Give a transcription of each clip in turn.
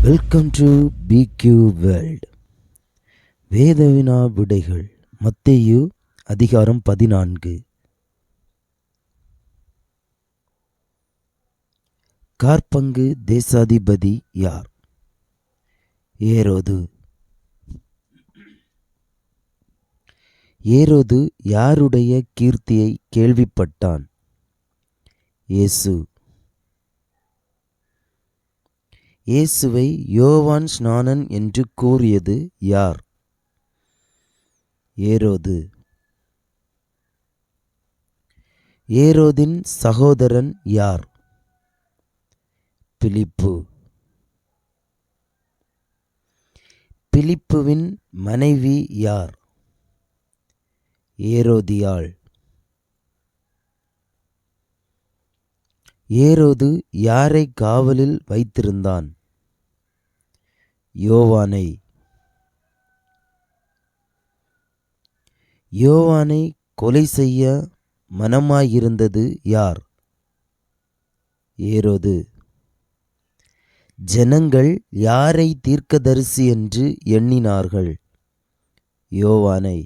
Welcome to BQ world. வேதவினா விடைகள். மத்தேயு அதிகாரம் 14. காற்பங்கு தேசாதிபதி யார்? ஏரோது. ஏரோது யாருடைய கீர்த்தியை கேள்விப்பட்டான்? இயேசு. இயேசுவை யோவான் ஸ்நானன் என்று கூறியது யார்? ஏரோது. ஏரோதின் சகோதரன் யார்? பிலிப்பு. பிலிப்புவின் மனைவி யார்? ஏரோதியாள். ஏரோது யாரை காவலில் வைத்திருந்தான்? யோவானை. யோவானை கொலை செய்ய மனமாயிருந்தது யார்? ஏரோது. ஜனங்கள் யாரை தீர்க்கதரிசி என்று எண்ணினார்கள்? யோவானை.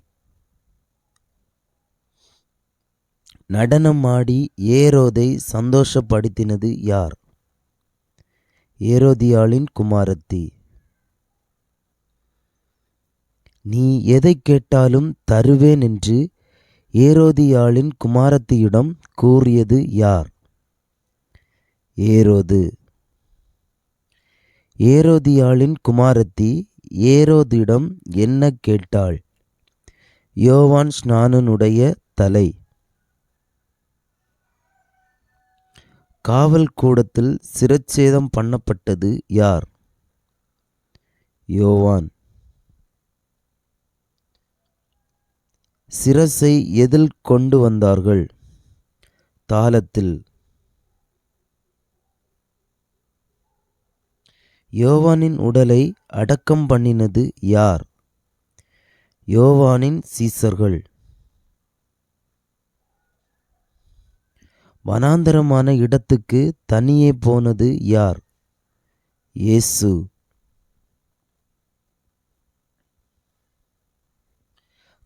நடனமாடி ஏரோதை சந்தோஷப்படுத்தினது யார்? ஏரோதியாளின் குமாரத்தி. நீ எதை கேட்டாலும் தருவேன் என்று ஏரோதியாளின் குமாரத்தியிடம் கூறியது யார்? ஏரோது. ஏரோதியாளின் குமாரத்தி ஏரோதிடம் என்ன கேட்டாள்? யோவான் ஸ்நானனுடைய தலை. காவல் கூடத்தில் சிரச்சேதம் பண்ணப்பட்டது யார்? யோவான். சிரசை எதில் கொண்டு வந்தார்கள்? தாளத்தில். யோவானின் உடலை அடக்கம் பண்ணினது யார்? யோவானின் சீசர்கள். வனாந்தரமான இடத்துக்கு தனியே போனது யார்? இயேசு.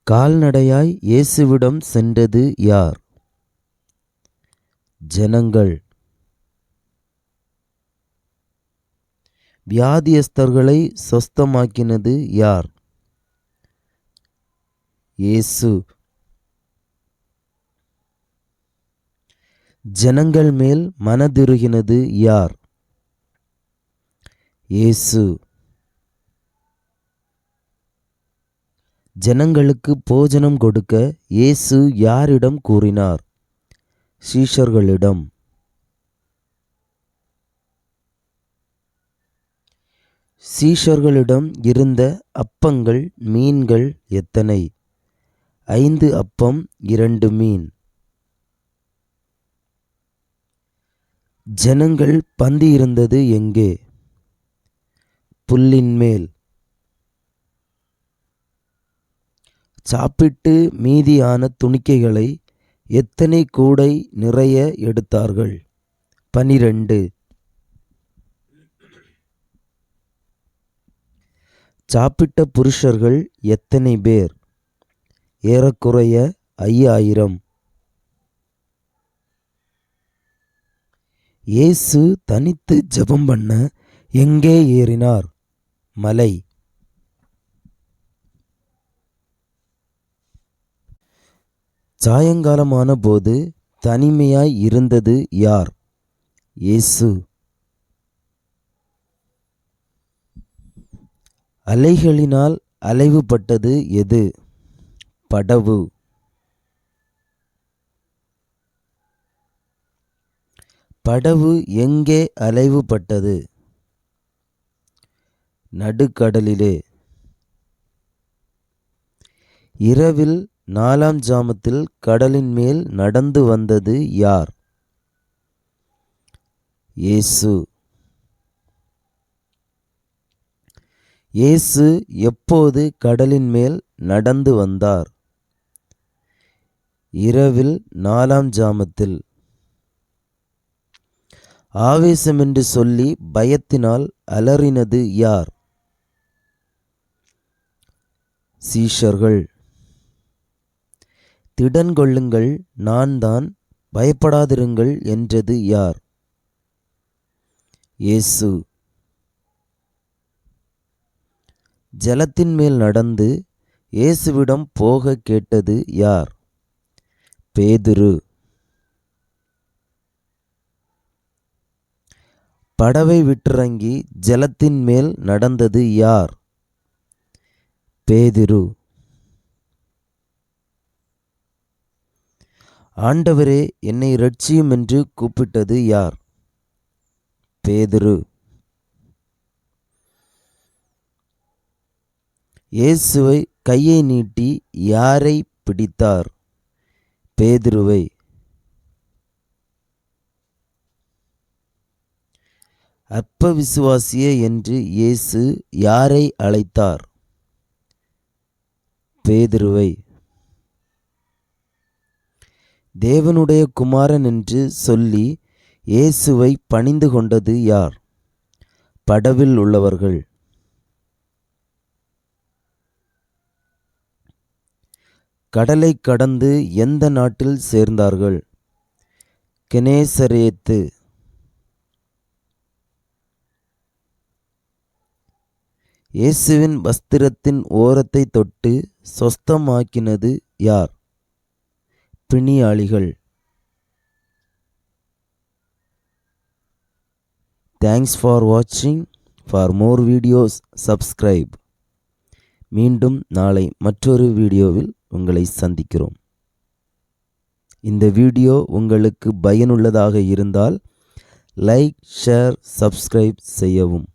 கால்நடையாய் இயேசுவிடம் சென்றது யார்? ஜனங்கள். வியாதியஸ்தர்களை சொஸ்தமாக்கினது யார்? இயேசு. ஜனங்கள் மேல் மனதிருகினது யார்? இயேசு. ஜனங்களுக்கு போஜனம் கொடுக்க இயேசு யாரிடம் கூறினார்? சீஷர்களிடம். சீஷர்களிடம் இருந்த அப்பங்கள் மீன்கள் எத்தனை? 5 அப்பம் 2 மீன். ஜனங்கள் பந்தியிருந்தது எங்கே? புல்லின் மேல். சாப்பிட்டு மீதியான துணிக்கைகளை எத்தனை கூடை நிறைய எடுத்தார்கள்? 12. சாப்பிட்ட புருஷர்கள் எத்தனை பேர்? ஏறக்குறைய 5000. இயேசு தனித்து ஜெபம் பண்ண எங்கே ஏறினார்? மலை. சாயங்காலமான போது தனிமையாய் இருந்தது யார்? இயேசு. அலைகளினால் அலைவுபட்டது எது? படவு. படவு எங்கே அலைவுபட்டது? நடுக்கடலிலே. இரவில் 4ஆம் ஜாமத்தில் கடலின் மேல் நடந்து வந்தது யார்? இயேசு. இயேசு எப்போது கடலின் மேல் நடந்து வந்தார்? இரவில் 4ஆம் ஜாமத்தில். ஆவேசமென்று சொல்லி பயத்தினால் அலறினது யார்? சீஷர்கள். திடன் கொள்ளுங்கள், நான் தான், பயப்படாதிருங்கள் என்றது யார்? இயேசு. ஜலத்தின் மேல் நடந்து இயேசுவிடம் போக கேட்டது யார்? பேதுரு. படவை விட்டிறங்கி ஜலத்தின் மேல் நடந்தது யார்? பேதுரு. ஆண்டவரே, என்னை இரட்சியும் என்று கூப்பிட்டது யார்? பேதுரு. இயேசுவை கையை நீட்டி யாரை பிடித்தார்? பேதுருவை. அற்ப விசுவாசியே என்று இயேசு யாரை அழைத்தார்? பேதுருவை. தேவனுடைய குமாரன் என்று சொல்லி இயேசுவை பணிந்து கொண்டது யார்? படவில் உள்ளவர்கள். கடலை கடந்து எந்த நாட்டில் சேர்ந்தார்கள்? கெனேசரேத்து. இயேசுவின் வஸ்திரத்தின் ஓரத்தை தொட்டு சொஸ்தமாக்கினது யார்? பிணியாளிகள். தேங்க்ஸ் ஃபார் வாட்சிங். For more videos subscribe. மீண்டும் நாளை மற்றொரு வீடியோவில் உங்களை சந்திக்கிறோம். இந்த வீடியோ உங்களுக்கு பயனுள்ளதாக இருந்தால் லைக், ஷேர், சப்ஸ்கிரைப் செய்யவும்.